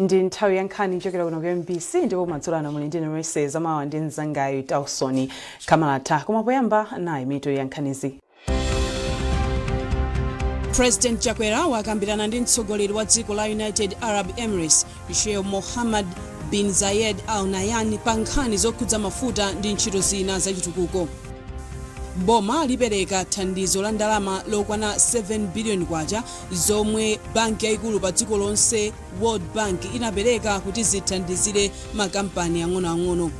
ndi nthawi ya nkhani nchokera kuno ku MBC ndipo kumadzulo muli ndi Mercy Zamawa ndi mzangayo Tausoni Kamalata. Koma poyamba nayi mitu ya nkhanizi. President Chakwera wakambirana ndi mtsogoleri wa dziko la United Arab Emirates Sheikh Mohammed bin Zayed Al Nahyan pa nkhani zokhudza mafuta ndi ntchito zina zachitukuko. Boma lipereka thandizo la ndalama lokwana 7 billion kwacha zomwe banki yaikulu pa dziko lonse World Bank inapereka kuti zithandizire makampani ang'onoang'ono.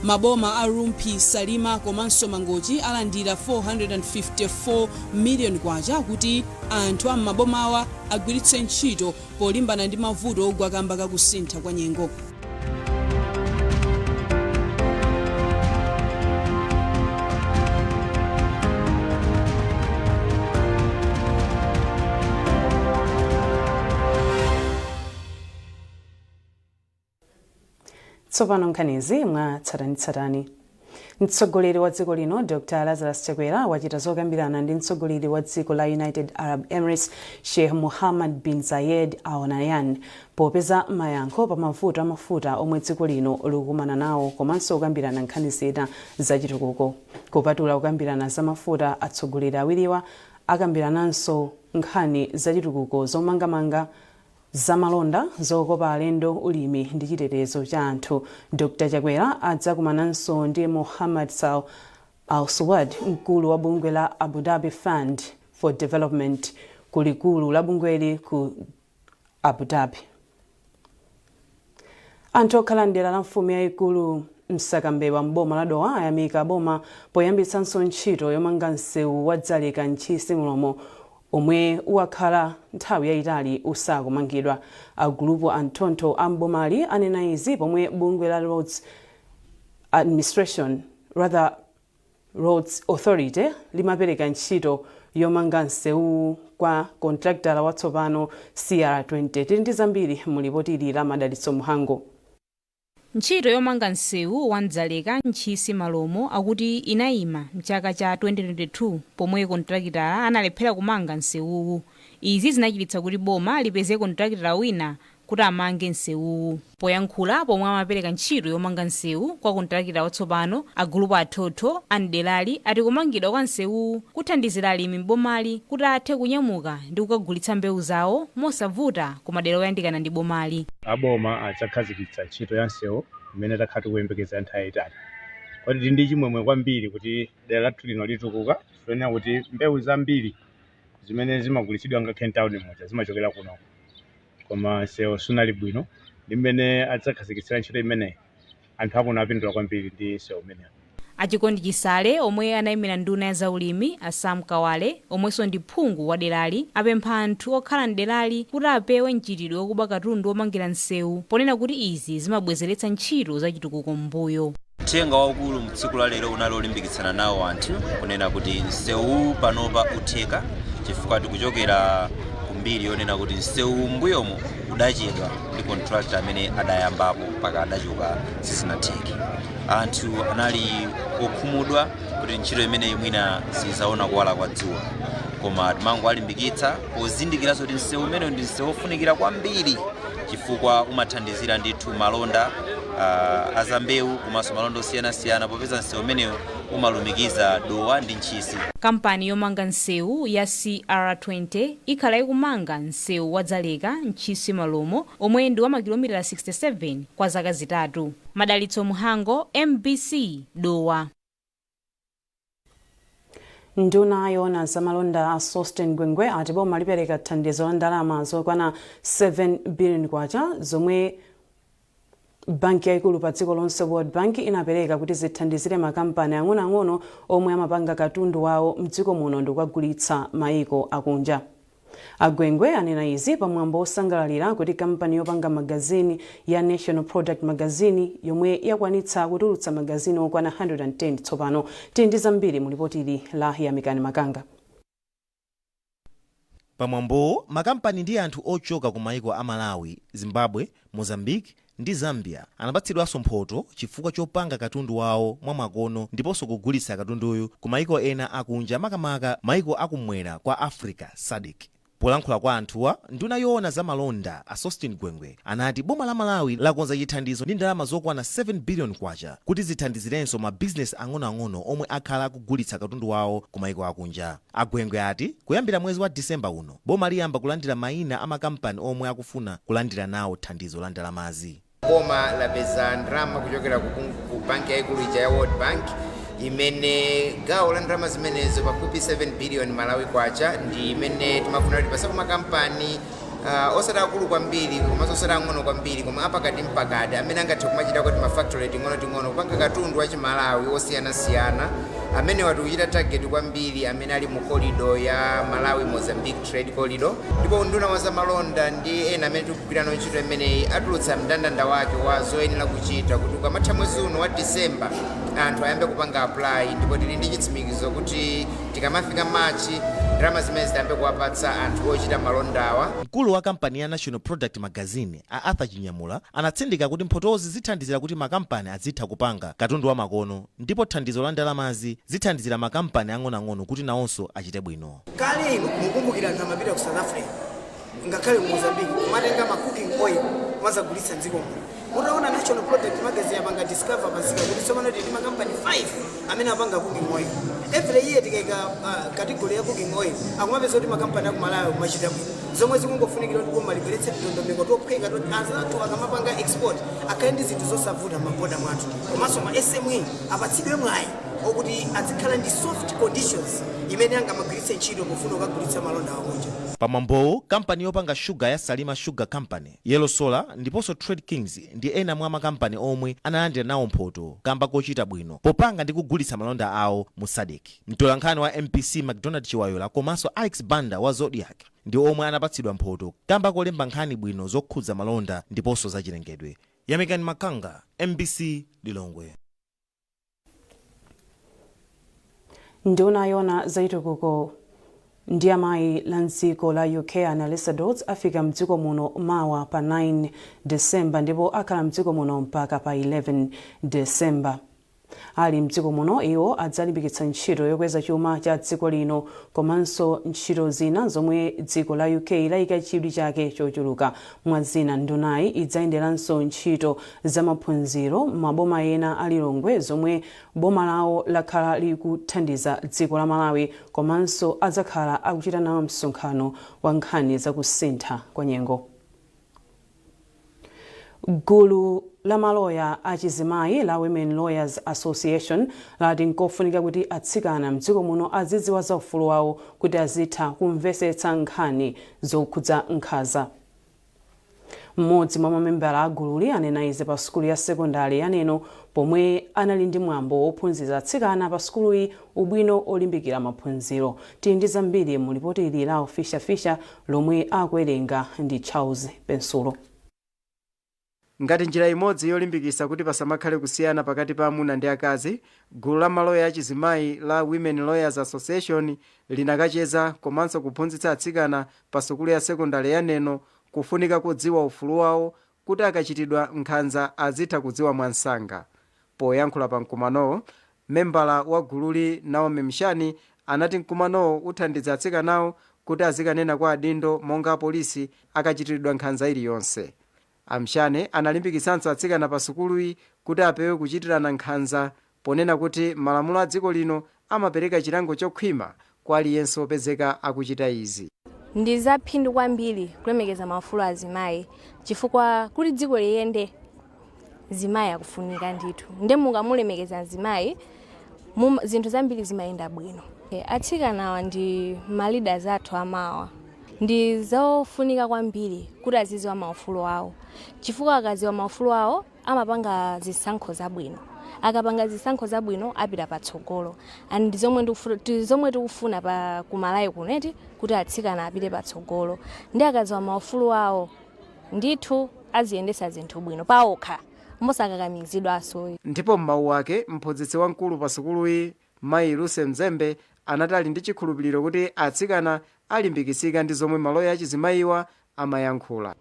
Maboma a Rumpi, Salima komanso Mangochi alandira 454 million kwacha kuti anthu a mabomawa agwiritse ntchito polimbana ndi mavuto ogwa kamba kakusintha kwa nyengo. Tsopano nkhanizi mwa tsatanitsatani. Mtsogoleri wa dziko lino Dr. Lazarus Chakwera wachita zokambirana ndi mtsogoleri wa dziko la United Arab Emirates Sheikh Mohammed bin Zayed Al Nahyan popeza mayankho pa mavuto amafuta omwe dziko lino likukumana nawo komanso kukambirana nkhani zina zachitukuko. Kupatula kukambirana za mafuta, atsogoleri awiriwa akambirananso nkhani zachitukuko zomangamanga zamalonda, zokopa alendo, ulimi ndi chitetezo cha anthu. Dr. Chakwera adzakumananso ndi Mohammed Al Suwad, mkulu wa bungwe la Abu Dhabi Fund for Development, kulikulu la bungweli ku Abu Dhabi. Anthu okhala ndera la mfumu yaikulu msakambewa mboma la Dowa ayamika boma poyambitsanso ntchito yomanga msewu wa Dzaleka Ntchisi Mulomo omwe wakhala nthawi yayitali usakumangidwa. Agulupu antonto ambomali anena izi pomwe bungwe la Roads Authority limapereka ntchito yomanga msewu kwa kontraktora watsopano CR20. Tili ndi zambiri mulipoti la Madalitso Muhango. Ntchito yomanga msewu wa Dzaleka Ntchisi Mulomo akuti inayima mchaka cha 2022 pomwe kontraktora analephera kumanga msewuwu. Izi zinachititsa kuti boma lipeze kontraktora wina kuti amange msewuwu. Poyankhula pomwe amapereka ntchito yomanga msewu kwa kontraktora watsopano, agulupu athotho andelali ati kumangidwa kwa msewuwu kuthandizira alimi mbomali kuti athe kunyamuka ndi kukagulitsa mbewu zawo mosavuta ku madera oyandikana ndi bomali. Aboma adzakhazikitsa ntchito ya msewu imene takhala tikuyembekeza nthawi yayitali. Kodi ndi chimwemwe kwambiri kuti dera lathu lino litukuka, tiyenera kuti mbewu zambiri zimene zimagulitsidwa nga Cape Town moja zimachokera kuno. Koma msewu sunali bwino, ndi mmene adzakhazikitsira ntchito imeneyi anthu akuno apindula kwambiri ndi msewu umenewu. Achikondi Chisale omwe anayimira nduna ya zaulimi Asam Kawale omwenso ndi phungu wa derali apempha anthu okhala mderali kuti apewe mchitidwe wokuba katundu womangira msewu ponena kuti izi zimabwezeretsa ntchito zachitukuko m'mbuyo. Uthenga waukulu mtsiku la lero unali olimbikitsana nawo anthu kunena kuti msewu panopa utheka chifukwa tikuchokera kumbiri yonena kuti msewu m'mbuyomo udachedwa ndi contractor amene adayambapo mpaka adachoka zisinatheke. Anthu anali okhumudwa kuti ntchito imeneyi mwina sizaona kuwala kwa dzuwa, koma timango alimbikitsa pozindikiraso kuti msewu umenewu ndi msewu ofunikira kwambiri chifukwa umathandizira ndithu malonda azambewu komanso malonda osiyanasiyana popeza msewu umenewu umalumikiza Dowa ndi Ntchisi. Kampani yomanga msewu ya CR20 ikhala ikumanga msewu wa Dzaleka Ntchisi Mulomo omwe ndi wa makilomita 67 kwa zaka zitatu. Madalitso Muhango, MBC, Dowa. Nduna yona zamalonda a Sosten Gwengwe ati boma lipereka thandizo la ndalama zokwana 7 billion kwacha zomwe banki yaikulu pa dziko lonse World Bank inapereka kuti zithandizire makampani ang'onoang'ono omwe amapanga katundu wawo mdziko muno ndi kukagulitsa maiko akunja. Agwengwe anena izi pamwambo osangalalira kuti kampani yopanga magazini ya National Product Magazine yomwe yakwanitsa kutulutsa magazini okwana 110 tsopano. Tili ndi zambiri mulipoti la Yamikani Makanga. Pamwambo makampani ndi anthu ochoka ku maiko a Malawi, Zimbabwe, Mozambique ndi Zambia anapatsidwanso mphoto chifukwa chopanga katundu wawo mwamakono ndiponso kugulitsa katunduyu ku maiko ena akunja makamaka maiko akumwera kwa Africa SADC. Polankhula kwa anthuwa, nduna yoona za malonda a Sostin Gwengwe anati boma la Malawi lakonza chithandizo ndi ndalama zokwana 7 billion kwacha kuti zithandizirenso mabizinesi ang'onoang'ono omwe akhala akugulitsa katundu wawo ku mayiko akunja. Agwengwe ati kuyambira mwezi wa Disemba uno boma liyamba kulandira mayina a makampani omwe akufuna kulandira nawo thandizo la ndalamazi. Boma lapeza ndalama kuchokera ku banki yaikulu ija ya World Bank imene gawo la ndalama zimenezo pafupi 7 billion Malawi kwacha ndi imene timafuna kuti pasako makampani osati akulu kwambiri komanso osati ang'ono kwambiri koma apakati mpakati amene angathe kumachita kuti mafactory ting'ono kupanga katundu wa Malawi osiyanasiyana amene wati kuchita target kwambiri amene ali mu corridor ya Malawi Mozambique trade corridor. Ndipo nduna wa zamalonda ndi ena amene tikugwirana ntchito imeneyi atulutsa mndandanda wake wa zoyenera kuchita kuti ukamatha mwezi uno wa December anthu ayambe kupanga apply, ndipo tili ndi chitsimikizo kuti tikamafika Machi ndalama zimene zitayambe kuwapatsa anthu ochita malondawa. Mkulu wa kampani ya National Product Magazine a Arthur Chinyamula anatsindika kuti mphotozi zithandizira kuti makampani azitha kupanga katundu wa makono, ndipo thandizo la ndalamazi zithandizira makampani ang'onoang'ono kuti nawonso achite bwino. Kale mukumbukira anthu amapita ku South Africa ngakhale ku Mozambique kumatenga ma cooking oil kumazagulitsa dziko muno. Mutaona National Product Magazine yapanga discover pasika kuti tsopano ndi makampani 5 amene apanga cooking oil. Every year tikaika category ya cooking oil akumapeza kuti makampani aku Malawi kumachita bwino. Zomwe zikungofunikira kuti boma libweretse ndondomeko tophweka kuti anthu akamapanga export akhale ndi zinthu zosavuta maboda mwathu. Komanso ma SME apatsidwe mwayi okuti azikhala ndi soft conditions imene angamagwiritse ntchito pofuna kugulitsa malonda akunja. Pamwambowo kampani yopanga sugar ya Salima Sugar Company, Yellow Solar ndiponso Trade Kings ndi ena mwa makampani omwe analandira nawo mphoto kamba kochita bwino popanga ndi kugulitsa malonda awo mu SADC. Mtolankhani wa MPC McDonald Chiwayola komanso Alex Banda wa Zodiac ndi omwe anapatsidwa mphoto kamba kolemba nkhani bwino zokhudza malonda ndiponso zachilengedwe. Yamikani Makanga, MBC Lilongwe. Nduna yona zaitukuko ndi amayi la dziko la UK Annalisa Dodds afika mdziko muno mawa pa 9 December ndipo akhala mdziko muno mpaka pa 11 December. Ali mdziko muno iwo adzalimbikitsa ntchito yokweza chuma cha dziko lino komanso ntchito zina zomwe dziko la UK layika chidwi chake chochuluka. Mwazina ndunayi idzayenderanso ntchito za maphunziro maboma ena alilongwe zomwe boma lawo lakhala likuthandiza dziko la Malawi komanso adzakhala akuchita nawo msonkhano wa nkhani zakusintha kwa nyengo. Gulu la maloya achizimayi la Women Lawyers Association lati nkofunika kuti atsikana mdziko muno azidziwa za ufulu wawo kuti azitha kumvetsetsa nkhani zokhudza nkhanza. Mmodzi mwa mamembala a gululi anena izi pa sukulu ya sekondari yaneno pomwe anali ndi mwambo wophunzitsa atsikana pa sukuluyi ubwino olimbikira maphunziro. Tili ndi zambiri mu lipoti ili la Fisher lomwe akuwerenga ndi Charles Pensulo. Ngati njira imodzi yolimbikitsa kuti pasamakhale kusiyana pakati pa amuna ndi akazi, gulu la maloya achizimayi la Women Lawyers Association linakacheza komanso kuphunzitsa atsikana pa sukulu ya sekondari yaneno kufunika kudziwa ufulu wawo kuti akachitidwa nkhanza azitha kudziwa mwansanga. Poyankhula pa mkumanowo, membala wa gululi Naomi Mshani anati mkumanowo uthandiza atsikanawo kuti azikanena kwa adindo monga polisi akachitidwa nkhanza iliyonse. Amshane analimbikitsanso atsikana pa sukuluyi kuti apewe kuchitirana nkhanza ponena kuti malamulo a dziko lino amapereka chilango chokhwima kwa aliyense opezeka akuchita izi. Ndi zaphindu kwambiri kulemekeza maufulu a zimayi chifukwa kuti dziko liyende zimayi akufunika ndithu. Nde mukamulemekeza zimayi zinthu zambiri zimayenda bwino. Atsikanawa ndi leaders athu amawa. Ndi zofunika kwambiri kuti azidziwa maufulu awo chifukwa akaziwa maufulu awo amapanga zisankho zabwino. Akapanga zisankho zabwino apita patsogolo. And zomwe tikufuna pa kumalayi kuneti kuti atsikana apite patsogolo. Ndi akaziwa maufulu awo ndithu aziyendesa zinthu bwino paokha mosakakamizidwa asoyi. Ndipo m'mawu ake mphunzitsi wamkulu pa sukuluyi Mayi Luce Mzembe anati ali ndi chikhulupiriro kuti atsikana alimbikitsika ndi zomwe maloya achizimayiwa amayankhula.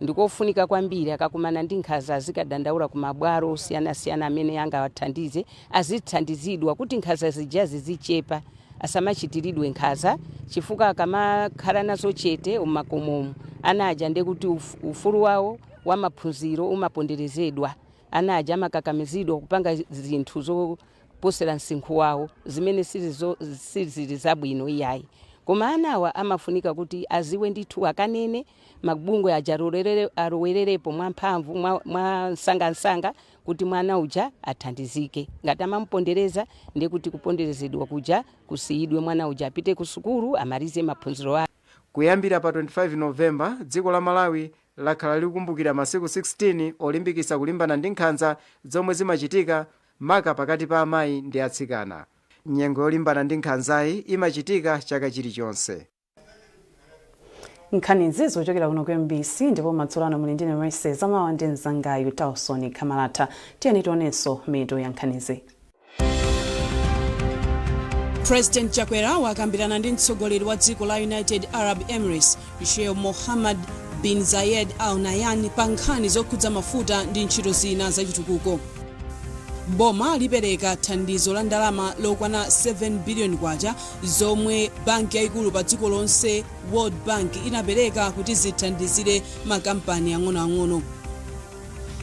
Ndikofunika kwambiri akakumana ndi nkhanza azikadandaula ku mabwalo osiyanasiyana amene angawathandize azithandizidwa kuti nkhanza zijazi zichepa asamachitiridwe nkhaza chifukwa akamakhala nazo chete umakomomo anaja ndekuti ufulu wawo wa maphunziro umaponderezedwa anaja amakakamizidwa kupanga zinthu zoposera msinkhu wawo zimene sizili zabwino iyayi koma anawa amafunika kuti aziwe ndithu akanene mabungwe aja arowererepo mwamphamvu mwa msangamsanga kuti mwana uja athandizike ngati amamupondereza ndekuti kuponderezedwa kuja kusiyidwe mwana uja apite ku sukulu amalize maphunziro ake. Kuyambira pa 25 Novemba dziko la Malawi lakhala likukumbukira masiku 16 olimbikitsa kulimbana ndi nkhanza zomwe zimachitika maka pakati pa amayi ndi atsikana. Nyengo yolimbana ndi nkhanzayi imachitika chaka chilichonse. Nkhanizi zochokera kuno ku MBC ndipo matsulano muli ndine Mercy zamawa ndi mzangayu Tausoni Kamalata. Tiyeni tionenso mitu ya nkhanizi. President Chakwera wakambirana ndi mtsogoleri wa dziko la United Arab Emirates Sheikh Mohammed bin Zayed Al Nahyan pa nkhani zokhudza mafuta ndi ntchito zina zachitukuko. Boma lipereka thandizo la ndalama lokwana 7 billion kwacha zomwe banki yaikulu pa dziko lonse World Bank inapereka kuti zithandizire makampani ang'onoang'ono.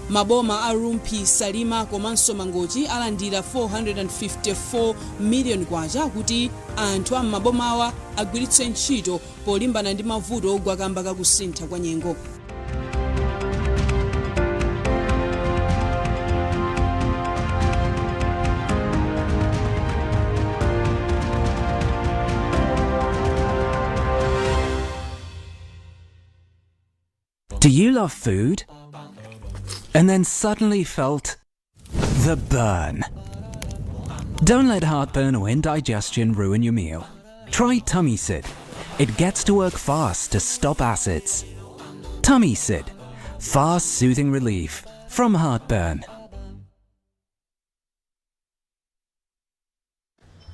Maboma a Rumpi, Salima komanso Mangochi alandira 454 million kwacha kuti anthu a mabomawa agwiritse ntchito polimbana ndi mavuto ogwa kamba kakusintha kwa nyengo. Do you love food? And then suddenly felt the burn? Don't let heartburn or indigestion ruin your meal. Try Tummy Sid. It gets to work fast to stop acids. Tummy Sid. Fast, soothing relief from heartburn.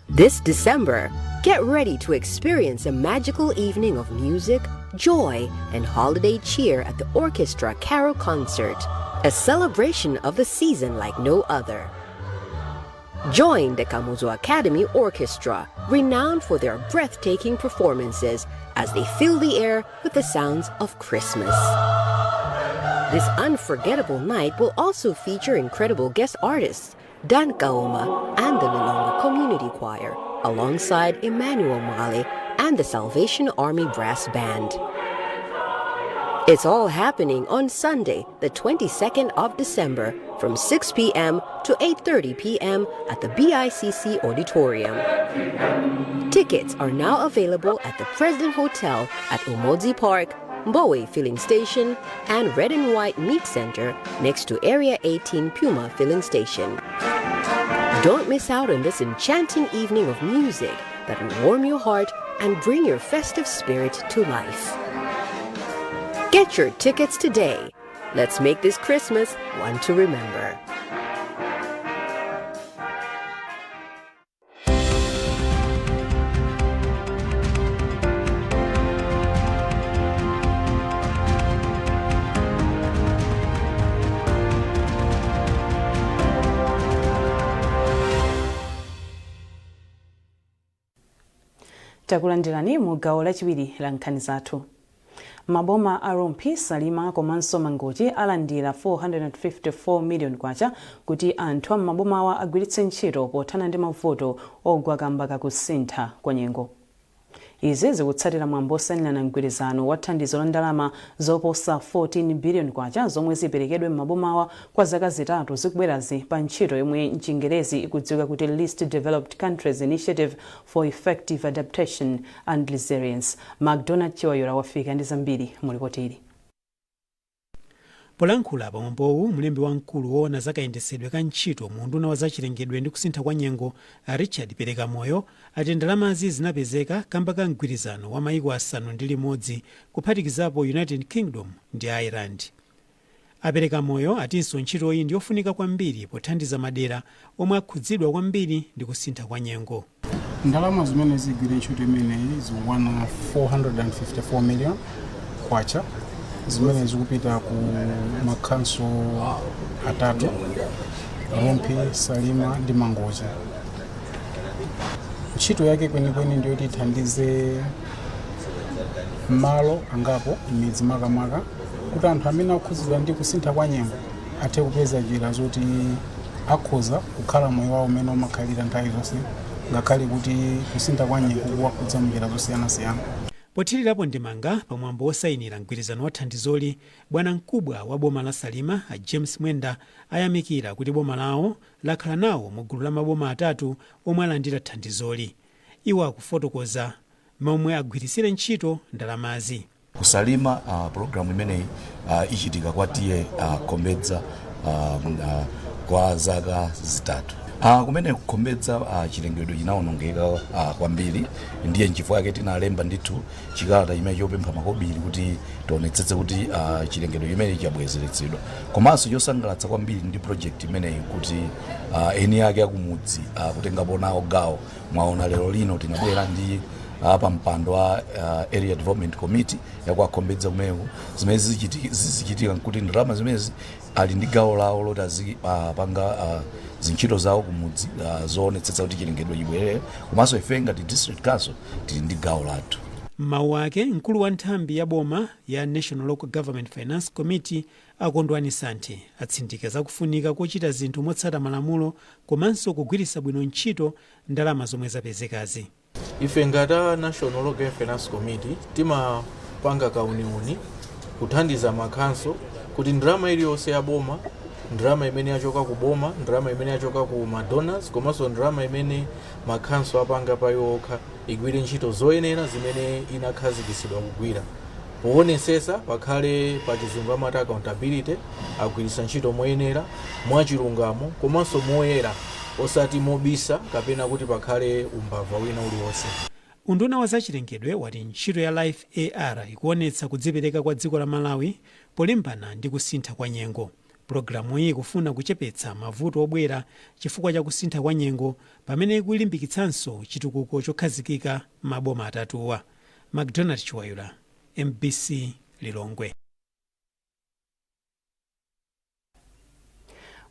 This December, get ready to experience a magical evening of music, joy, and holiday cheer at the Orchestra Carol Concert, a celebration of the season like no other. Join the Kamuzu Academy Orchestra, renowned for their breathtaking performances as they fill the air with the sounds of Christmas. This unforgettable night will also feature incredible guest artists, Dan Kaoma and the Lolonga Community Choir, alongside Emmanuel Male and the Salvation Army Brass Band. It's all happening on Sunday, the 22nd of December, from 6 p.m. to 8:30 p.m. at the BICC Auditorium. Tickets are now available at the President Hotel at Umodzi Park, Mbowe Filling Station, and Red and White Meat Center next to Area 18 Puma Filling Station. Don't miss out on this enchanting evening of music that will warm your heart and bring your festive spirit to life. Get your tickets today. Let's make this Christmas one to remember. Takulandirani mu gawo lachiwiri la nkhani zathu. Maboma a Rumpi, Salima komanso Mangochi alandira 454 million kwacha kuti anthu a mabomawa agwiritse ntchito pothana ndi mavuto ogwa kamba kakusintha kwa nyengo. Izi zikutsatira mwambo osanirana mgwirizano wa thandizo la ndalama zoposa 14 billion kwacha zomwe ziperekedwe m'mabomawa kwa zaka zitatu zikubwerazi pa ntchito yomwe m'Chingerezi ikudziwika kuti Least Developed Countries Initiative for Effective Adaptation and Resilience. McDonald Chiwayora wafika ndi zambiri mu ripoti ili. Polankhula pamwambowu mlembi wamkulu woona zakayendesedwe ka ntchito mu unduna wa zachilengedwe ndi kusintha kwa nyengo Richard Perekamoyo ati ndalamazi zinapezeka kamba ka mgwirizano wa mayiko asanu ndi limodzi kuphatikizapo United Kingdom ndi Ireland. Perekamoyo atinso ntchito iyi ndi yofunika kwambiri pothandiza madera omwe akhudzidwa kwambiri ndi kusintha kwa nyengo. Ndalama zimene zigwira ntchito imeneyi zikwana 454 million kwacha zimene zikupita ku makhanso atatu Rumpi, Salima ndi Mangochi. ntchito yake kwenikweni ndiyoti ithandize malo angapo midzi makamaka kuti anthu amene akhudzidwa ndi kusintha kwa nyengo athe kupeza njira zoti akhoza kukhala moyo wawo umene umakhalira nthawi zonse ngakhale kuti kusintha kwa nyengo kuwakhudza munjira zosiyanasiyana. pothirirapo ndimanga pamwambo osayinira mgwirizano wa thandizoli bwana mkubwa wa boma la Salima a James Mwenda ayamikira kuti boma lawo lakhala nawo mu gulu la maboma atatu omwe alandira thandizoli. Iwo akufotokoza momwe agwirisire ntchito ndalamazi. Kusalima programu imeneyi ichitika kwa tiye Kombedza kwa zaka zitatu. Kumene kukombedza chilengedwe chinawonongeka kwambiri, ndiye nchifukwa yake tinalemba ndithu chikalata chimene chopempha makobiri kuti tionetsetse kuti chilengedwe chimene chabwezeretsedwa. Komanso chosangalatsa kwambiri ndi project imeneyi kuti eni ake akumudzi kutengapo nawo gawo. Mwaona lero lino tinabwera ndi pa mpando wa Area Development Committee yakwakombedza kumeko zimene zichitika kuti ndalama zimezi ali ndi gawo lawo loti azipanga zintchito zawo kumudzi zoonetsetsa kuti chilengedwe chibwerere. Komanso ife ngati district council tili ndi gawo lathu. Mawu ake mkulu wa nthambi ya boma ya National Local Government Finance Committee Akondwani Santi atsindika zakufunika kochita zinthu motsata malamulo komanso kugwiritsa bwino ntchito ndalama zomwe zapezekazi. Ife ngati National Local Government Finance Committee timapanga kauniuni kuthandiza makhanso kuti ndalama iliyonse ya boma, ndalama imene yachoka ku boma, ndalama imene yachoka ku donors, komanso ndalama imene makhanso apanga pa yokha igwire ntchito zoyenera zimene inakhazikitsidwa kugwira. Poonetsesa pakhale pa chizungu amati accountability, agwiritsa ntchito moyenera, mwachilungamo, komanso moyera, osati mobisa kapena kuti pakhale umbava wina uliwonse. Unduna wa zachilengedwe wati ntchito ya Life AR ikuonetsa kudzipereka kwa dziko la Malawi polimbana ndi kusintha kwa nyengo. Programu iyi ikufuna kuchepetsa mavuto obwera chifukwa cha kusintha kwa nyengo pamene ikulimbikitsanso chitukuko chokhazikika maboma atatuwa. McDonald Chiwayula, MBC Lilongwe.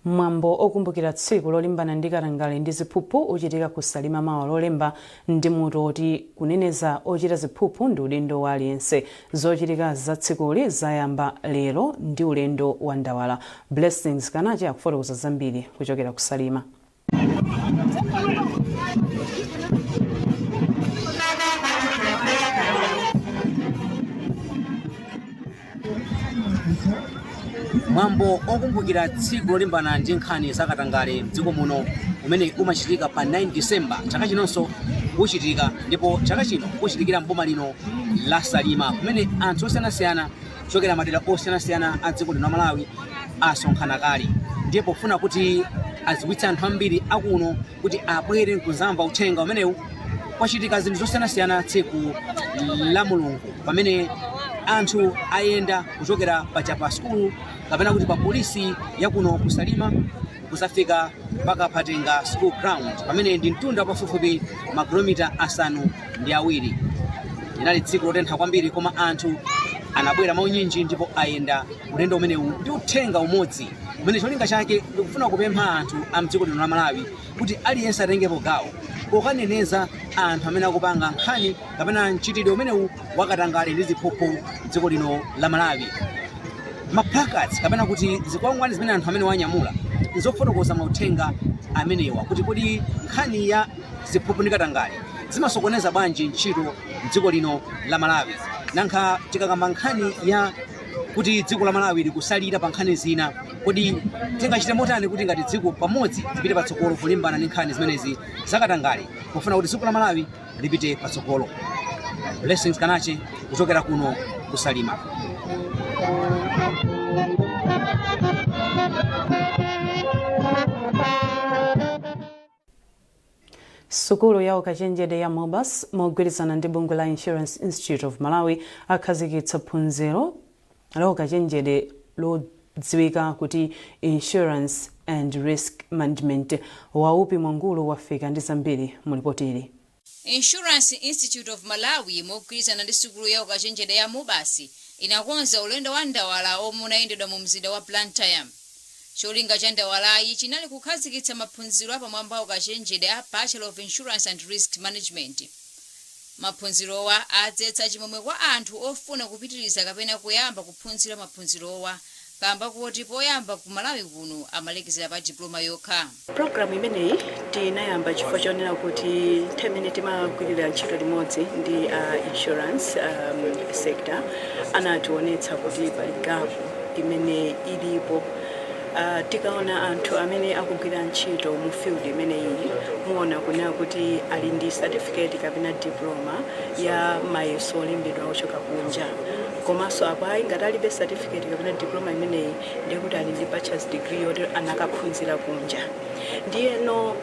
Mwambo okumbukira tsiku lolimbana ndi katangale ndi ziphuphu uchitika ku Salima mawa lolemba ndi mutu oti kuneneza ochita ziphuphu ndi udindo wa aliyense. Zochitika za tsikuli zayamba lero ndi ulendo wa ndawala. Blessings Kanachi akufotokoza zambiri kuchokera ku Salima. Mwambo okumbukira tsiku lolimbana ndi nkhani za katangale mdziko muno umene umachitika pa 9 December chaka chinonso uchitika, ndipo chaka chino uchitikira mboma lino la Salima kumene anthu osiyanasiyana kuchokera madera osiyanasiyana a dziko lino la Malawi asonkhana kale, ndipo pofuna kuti aziwitse anthu ambiri akuno kuti abwere kuzamva uthenga umenewu. Kwachitika zinthu zosiyanasiyana tsiku la Mulungu pamene anthu ayenda kuchokera pa Chapa School kapena kuti pa polisi ya kuno ku Salima kusafika mpaka Patenga School Ground pamene ndi mtunda pafupifupi makilomita 7. Linali tsiku lotentha kwambiri, koma anthu anabwera maunyinji ndipo ayenda ulendo umenewu ndi uthenga umodzi umene cholinga chake ndikufuna kupempha anthu a mdziko lino la Malawi kuti aliyense atengepo gawo pokaneneza anthu amene akupanga nkhani kapena mchitidwe umenewu wakatangale ndi ziphuphu dziko lino la Malawi. Maplakats kapena kuti zikwangwani zimene anthu amene wanyamula nzofotokoza mauthenga amenewa kuti kodi nkhani ya ziphuphu ndi katangale zimasokoneza bwanji ntchito dziko lino la Malawi. Nankha tikakamba nkhani ya kuti dziko la Malawi likusalira pa nkhani zina, kodi tingachite motani kuti ngati dziko pamodzi lipite patsogolo kulimbana ndi nkhani zimenezi zakatangale pofuna kuti dziko la Malawi lipite patsogolo. Blessings Kanachi kuchokera kuno ku Salima. Sukulu ya ukachenjede ya Mobas mogwirizana ndi bungwe la Insurance Institute of Malawi akhazikitsa phunziro la ukachenjede lodziwika kuti Insurance and Risk Management. Waupi Mwangulu wafika ndi zambiri mulipotili. Insurance Institute of Malawi mogwirizana ndi sukulu ya ukachenjede ya Mobas inakonza ulendo wa ndawala omwe unayendedwa mu mzinda wa Blantyre. cholinga cha ndawalayi chinali kukhazikitsa maphunziro apamwamba okachenjede a Bachelor of Insurance and Risk Management. Maphunzirowa adzetsa chimwemwe kwa anthu ofuna kupitiriza kapena kuyamba kuphunzira maphunzirowa kamba kuti poyamba ku Malawi kuno amalekezera pa diploma yokha. Programu imeneyi tinayamba chifukwa chonena kuti nthawi imene timagwirira ntchito limodzi ndi insurance sector anationetsa kuti pali gap imene ilipo. Tikaona anthu amene akugwira ntchito mu field imeneyi muona kunena kuti ali ndi certificate kapena diploma ya mayeso olembedwa ochoka kunja. Komanso apo ayi ngati alibe certificate kapena diploma imeneyi ndiye kuti ali ndi bachelor's degree yoti anakaphunzira kunja. Ndiyeno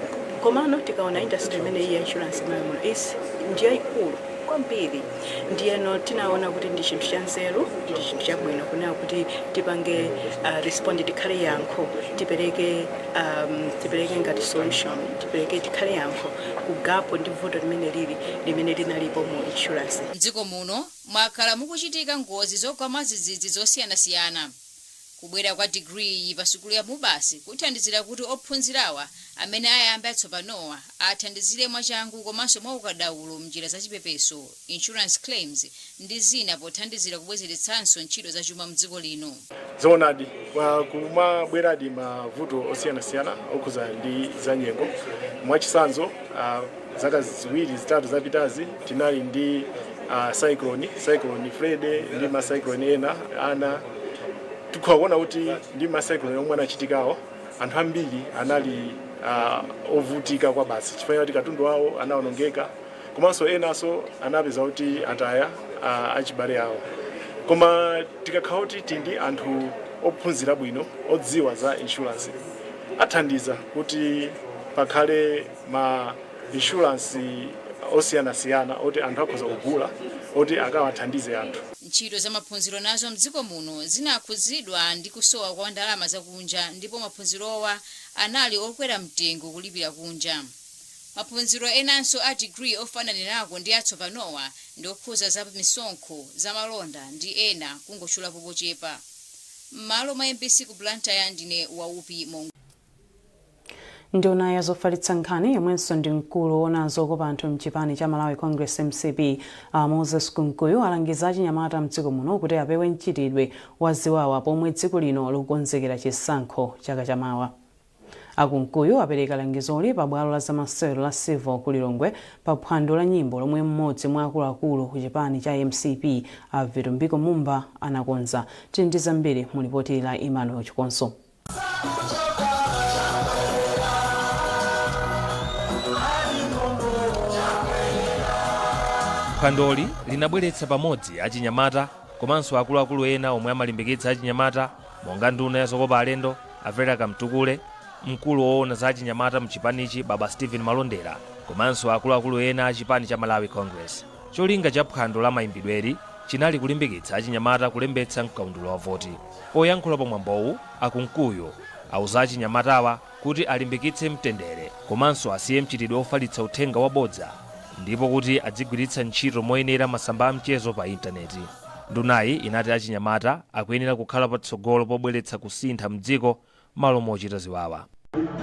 komano tikaona industry imeneyi ya insurance imeneyi ndiye ikulu kwambiri. Ndiyeno tinaona kuti ndi chinthu cha nzeru, ndi chinthu chabwino kunena kuti tipange respond tikhale yankho, tipereke ngati solution, tipereke tikhale yankho ku gap ndi vuto limene linalipo mu insurance. M'dziko muno mwakhala mukuchitika ngozi zogwa mwadzidzidzi zosiyanasiyana. Kubwera kwa degree pa sukulu ya Mubasi kuthandizira kuti ophunzirawa amene ayamba tsopanowa athandizire mwachangu komanso mwaukadaulo m'njira zachipepeso, insurance claims ndi zina pothandizira kubwezeretsanso ntchito zachuma m'dziko lino. Zoonadi kumabweradi mavuto osiyanasiyana okhuza ndi zanyengo. Mwachitsanzo zaka ziwiri zitatu zapitazi tinali ndi cyclone Freddy ndi macyclone ena tikuona kuti ndi macyclone omwe anachitikawo anthu ambiri anali ovutika kwa basi chifukwa kuti katundu wawo anaonongeka komanso enanso anapeza kuti ataya achibale awo. Koma tikakhala kuti tindi anthu ophunzira bwino odziwa za insurance athandiza kuti pakhale ma insurance osiyanasiyana oti anthu akhoza kugula oti akawathandize anthu. Ntchito za maphunziro nazo m'dziko muno zinakhuzidwa ndi kusowa kwa ndalama zakunja ndipo maphunzirowa anali okwera mtengo kulipira kunja. Maphunziro enanso a degree ofananirako ndi atsopanowa ndi okhuza za misonkho za malonda ndi ena kungotchula popochepa. M'malo mwa MBC ku Blantyre ndine Waupi Mongo. Nduna ya zofalitsa nkhani yomwenso ndi mkulu wonazo kopa anthu mchipani cha Malawi Congress MCP Moses Kunkuyu alangiza achinyamata mdziko muno kuti apewe mchitidwe wa ziwawa pomwe dziko lino likukonzekera chisankho chaka chamawa. Akunkuyu apereka langizoli pa bwalo la zamasewero la Civil ku Lilongwe pa phwando la nyimbo lomwe mmodzi mwa akuluakulu ku chipani cha MCP Vitumbiko Mumba anakonza. Tili ndi zambiri mu lipoti la Emmanuel Chikonso. Phwandoli linabweretsa pamodzi achinyamata komanso akuluakulu ena omwe amalimbikitsa achinyamata monga nduna ya zokopa alendo Avera Kamtukule, mkulu woona za achinyamata mchipanichi Baba Stephen Malondera komanso akuluakulu ena achipani cha Malawi Congress. Cholinga cha phwando la mayimbidweri chinali kulimbikitsa achinyamata kulembetsa mkaundulo wa voti. Poyankhula pamwambowu Akunkuyu auza achinyamatawa kuti alimbikitse mtendere komanso asiye mchitidwe ofalitsa uthenga wabodza ndipo kuti adzigwiritsa ntchito moyenera masamba a mchezo pa intaneti. Ndunayi inati achinyamata akuyenera kukhala patsogolo pobweretsa kusintha mdziko malo mochita ziwawa.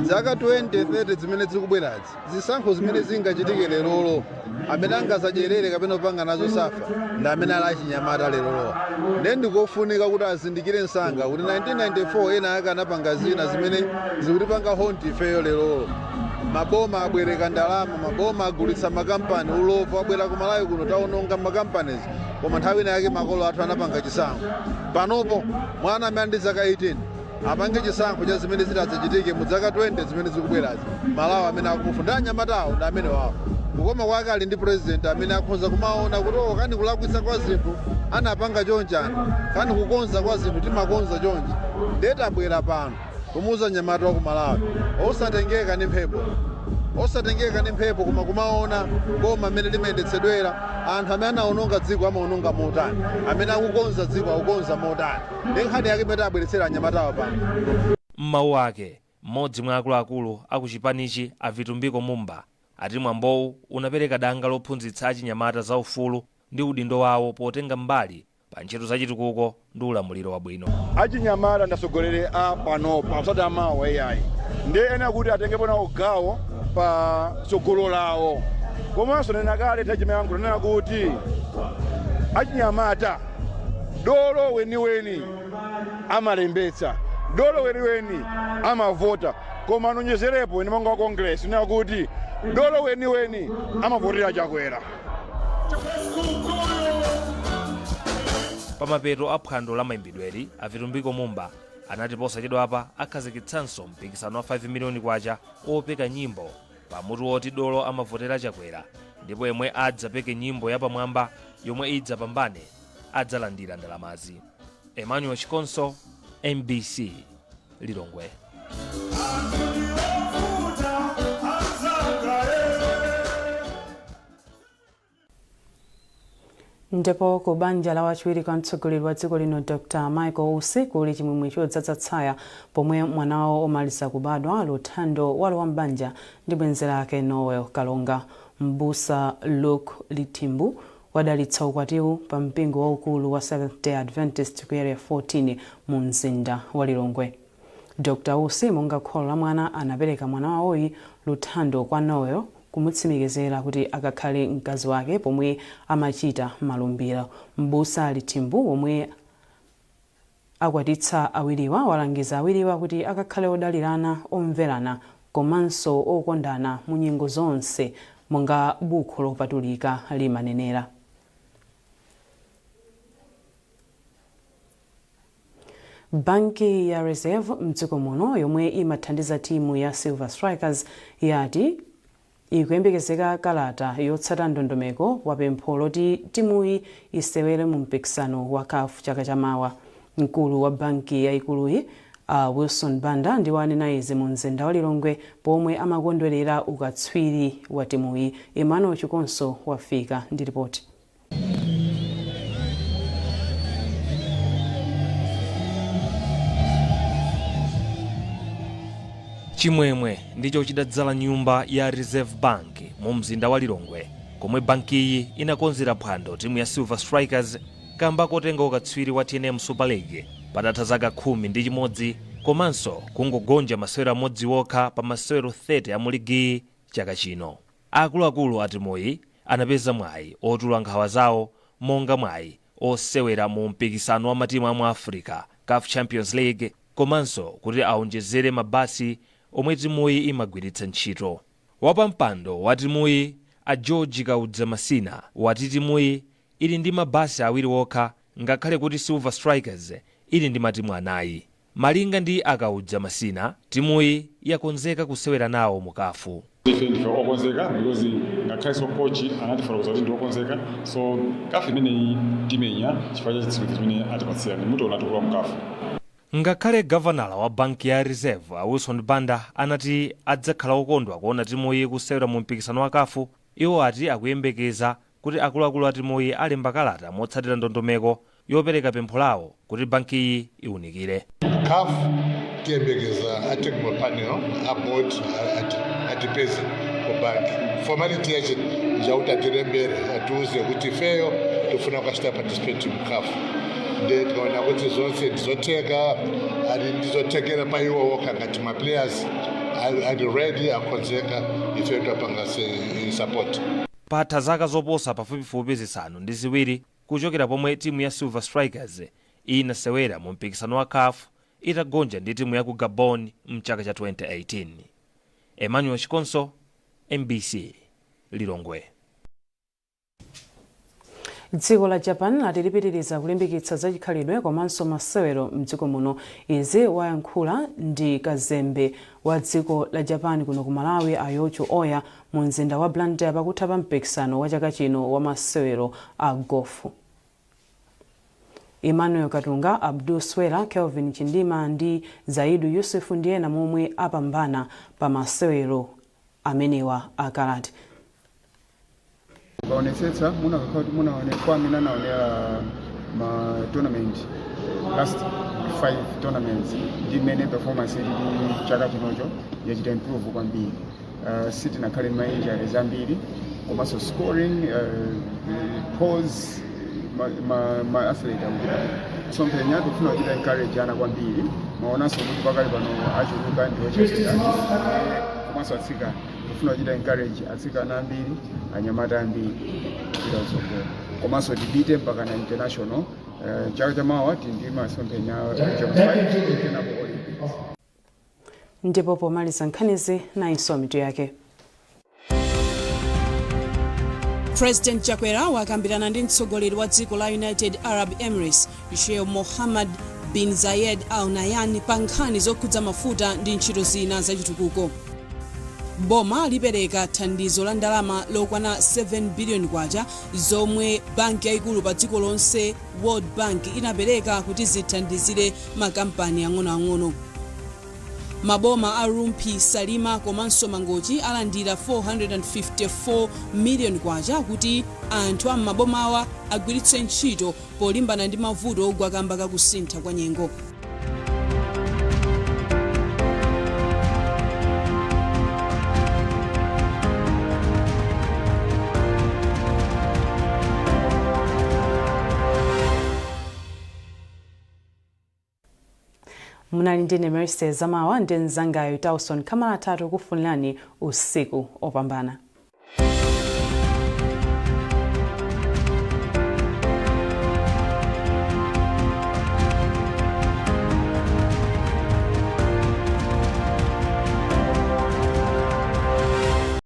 Zaka 20-30 zimene zikubwerazi zisankho zimene zingachitike lerolo amene angasadyerere kapena kupanga nazo safa ndi amene ali achinyamata lerolo. Ndiye ndikofunika kuti azindikire msanga kuti 1994 ena akanapanga zina zimene zikutipanga honti ifeyo lerolo. Maboma abwereka ndalama, maboma agulitsa makampani, ulovu abwera ku Malawi kuno taononga makampanizi koma nthawi ina yake makolo athu anapanga chisankho. Panopo mwana amene ndi zaka 18 apange chisankho cha zimene zitadzachitike mu zaka 20 zimene zikubwerazi. Malawi amene akumufunda anyamatawo ndi amene wawo. Kukoma kwake ali ndi president amene akhoza kumaona kuti kani kulakwitsa kwa zinthu anapanga chonjani, kani kukonza kwa zinthu timakonza chonji. Ndiye tabwera pano kumuza nyamata wa ku Malawi osatengeka ndi mphepo koma kumaona boma amene limayendetsedwera anthu amene anaononga dziko amaononga motani, amene akukonza dziko akukonza motani. Ndi nkhani yake imene abweretsera anyamatawa pano. M'mawu ake mmodzi mwa akuluakulu akuchipanichi Vitumbiko Mumba ati mwambowu unapereka danga lophunzitsa achinyamata za ufulu ndi udindo wawo potenga mbali pa ntchito zachitukuko ndi ulamuliro wabwino. Achinyamata ndasogolere a pano pa msata mawa yayi ndi ena kuti atengepo nawo gawo pa tsogolo lawo. Komanso nena kale tachimayankhulo nena kuti achinyamata dolo weniweni amalembetsa, dolo weniweni amavota, koma anonyezerepo ine manga wa Congress nena kuti dolo weniweni amavotera Chakwera. Pamapeto aphwando la mayimbidweri Avitumbiko Mumba anati posachedwa apa akhazikitsanso mpikisano wa 5 miliyoni kwacha opeka nyimbo pamutu woti dolo amavotera Chakwera, ndipo yemwe adzapeke nyimbo yapamwamba yomwe idzapambane adzalandira ndalamazi. Emmanuel Chikonso, MBC, Lilongwe. Ndipo ku banja la wachiwiri kwa mtsogoleri wa dziko lino Dr. Michael Usi kuli chimwemwe chodzaza tsaya pomwe mwana wawo omaliza kubadwa Luthando walowa mbanja ndi bwenzi lake Noel Kalonga. Mbusa Luke Litimbu wadalitsa ukwatiwu pa mpingo waukulu wa Seventh-day Adventist ku area 14 mu mzinda wa Lilongwe. Dr. Usi monga kholo la mwana anapereka mwana wawoyi Luthando kwa Noel kumutsimikizira kuti akakhale mkazi wake pomwe amachita malumbiro. Mbusa Litimbu omwe akwatitsa awiriwa walangiza awiriwa kuti akakhale odalirana, omverana komanso okondana mu nyengo zonse monga buku lopatulika limanenera. Banki ya Reserve mdziko muno yomwe imathandiza timu ya Silver Strikers yati ikuyembekezeka kalata yotsata ndondomeko wa pempho loti timuyi isewere mu mpikisano wa CAF chaka chamawa. Mkulu wa banki ya ikuluyi Wilson Banda ndi wanena izi mu mzinda wa Lilongwe pomwe amakondwerera ukatswiri wa timuyi. Emmanuel Chikonso wafika ndi ripoti. Chimwemwe ndicho chidadzala nyumba ya Reserve Bank mu mzinda wa Lilongwe, komwe banki iyi inakonzera phwando timu ya Silver Strikers kamba kotenga ukatswiri wa TNM Super League patatha zaka 11 komanso kungogonja masewero amodzi wokha pa masewero 30 a mu ligi chaka chino. Akuluakulu a timuyi anapeza mwayi otula nkhawa zawo monga mwayi osewera mu mpikisano wa matimu a mu Africa CAF Champions League komanso kuti aonjezere mabasi omwe timuyi imagwiritsa ntchito. Wapampando wa timuyi a George Kaudza Masina wati timuyi ili ndi mabasi awiri wokha ngakhale kuti Silver Strikers ili ndi matimu anayi. Malinga ndi Akaudza Masina, timuyi yakonzeka kusewera nawo mu CAF. Ife ndife okonzeka because ngakhale so coach anatifotokoza kuti ndiokonzeka, so CAF imeneyi timenya chifukwa cha chitsimikizo chimene atipatsira ndi muto unatukula mu CAF. Ngakhale gavanala wa banki ya Reserve Wilson Banda anati adzakhala okondwa kuona timuyi kusewera mu mpikisano wa CAF, iwo ati akuyembekeza kuti akuluakulu a timuyi alemba kalata motsatira ndondomeko yopereka pempho lawo kuti banki iyi iwunikire. CAF tiyembekeza technical panel aboard atipeza ku banki. Formality yache njauti atilembere atiuze kuti feyo tofuna kukachita participate mu CAF. Ndikaona kuti zonse ndizoteka ali ndizotekera pa iwo woka ngati ma players ali ready akonzeka ife topanga support. Patha zaka zoposa pafupifupi zisanu ndi ziwiri kuchokera pomwe timu ya Silver Strikers inasewera mu mpikisano wa CAF itagonja ndi timu ya ku Gabon mchaka cha 2018. Emmanuel Chikonso, MBC, Lilongwe. Dziko la Japan latilipitiriza kulimbikitsa zachikhalidwe komanso masewero mdziko muno. Izi wayankhula ndi kazembe wa dziko la Japan kuno ku Malawi Ayocho Oya mu mzinda wa Blantyre pakutha pa mpikisano wa chaka chino wa masewero a gofu. Emmanuel Katunga, Abdul Swela, Kelvin Chindima ndi Zaidu Yusufu ndi ena momwe apambana pa masewero amenewa akarati. Baonesetsa muna kakauti muna wanekwamina naonera ma tournament last 5 tournaments ndi mene performance ili chaka chinocho yachita improve kwambiri. City nakhale mainjari zambiri komanso scoring pause ma athlete akuchita kusomphenya tikufuna kuchita encourage ana kwambiri maonanso kuti pakali pano achuluka ndi ochepera komanso atsikana tikufuna kuchita encourage atsikana ambiri anyamata ambiri kuchita utsogolo komanso tipite mpaka na international chaka chamawa tindi masomphenya kenapo Olympics. Ndipo pomaliza nkhanizi nainso mitu yake. President Chakwera wakambirana ndi mtsogoleri wa dziko la United Arab Emirates Sheikh Mohammed bin Zayed Al Nahyan pa nkhani zokhudza mafuta ndi ntchito zina zachitukuko. Boma lipereka thandizo la ndalama lokwana 7 billion kwacha zomwe banki yaikulu pa dziko lonse World Bank inapereka kuti zithandizire makampani ang'onoang'ono. Maboma a Rumpi, Salima komanso Mangochi alandira 454 million kwacha kuti anthu a mabomawa agwiritse ntchito polimbana ndi mavuto ogwa kamba kakusintha kwa nyengo. Munali ndine Mercy Zamawa ndi nzangayo Tawson Kamala tatu kufunirani usiku opambana.